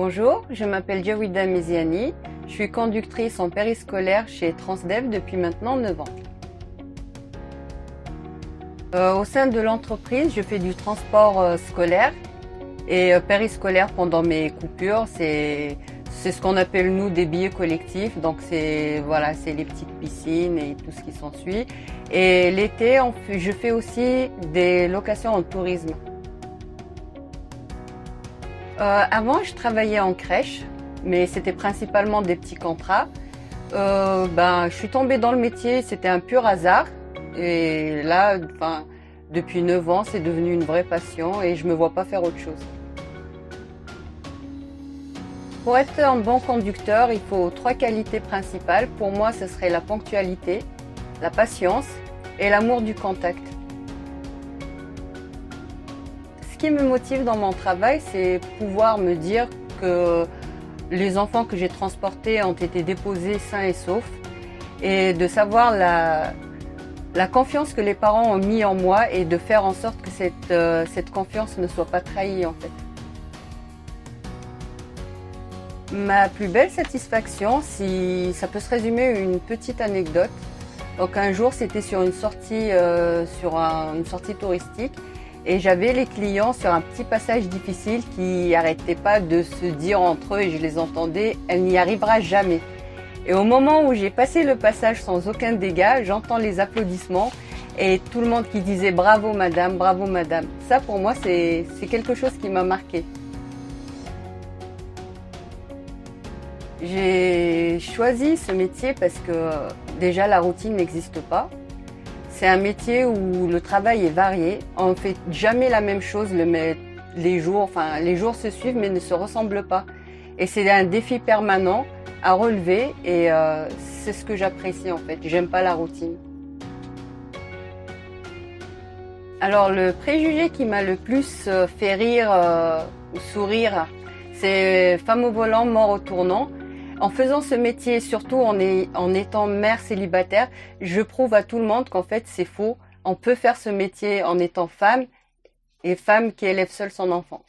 Bonjour, je m'appelle Jawida Meziani, je suis conductrice en périscolaire chez Transdev depuis maintenant 9 ans. Au sein de l'entreprise, je fais du transport scolaire et périscolaire pendant mes coupures. C'est ce qu'on appelle nous des billets collectifs, donc c'est les petites piscines et tout ce qui s'ensuit. Et l'été, je fais aussi des locations en tourisme. Avant, je travaillais en crèche, mais c'était principalement des petits contrats. Je suis tombée dans le métier, c'était un pur hasard. Et là, depuis 9 ans, c'est devenu une vraie passion et je me vois pas faire autre chose. Pour être un bon conducteur, il faut 3 qualités principales. Pour moi, ce serait la ponctualité, la patience et l'amour du contact. Ce qui me motive dans mon travail, c'est pouvoir me dire que les enfants que j'ai transportés ont été déposés sains et saufs et de savoir la confiance que les parents ont mis en moi et de faire en sorte que cette confiance ne soit pas trahie en fait. Ma plus belle satisfaction, si ça peut se résumer à une petite anecdote. Donc un jour, c'était sur une sortie touristique. Et j'avais les clients sur un petit passage difficile qui n'arrêtaient pas de se dire entre eux, et je les entendais, elle n'y arrivera jamais. Et au moment où j'ai passé le passage sans aucun dégât, j'entends les applaudissements et tout le monde qui disait bravo madame, bravo madame. Ça pour moi c'est quelque chose qui m'a marqué. J'ai choisi ce métier parce que déjà la routine n'existe pas. C'est un métier où le travail est varié. On ne fait jamais la même chose. Les jours se suivent mais ne se ressemblent pas. Et c'est un défi permanent à relever et c'est ce que j'apprécie en fait. J'aime pas la routine. Alors le préjugé qui m'a le plus fait rire ou sourire, c'est femme au volant, mort au tournant. En faisant ce métier, surtout en étant mère célibataire, je prouve à tout le monde qu'en fait c'est faux. On peut faire ce métier en étant femme et femme qui élève seule son enfant.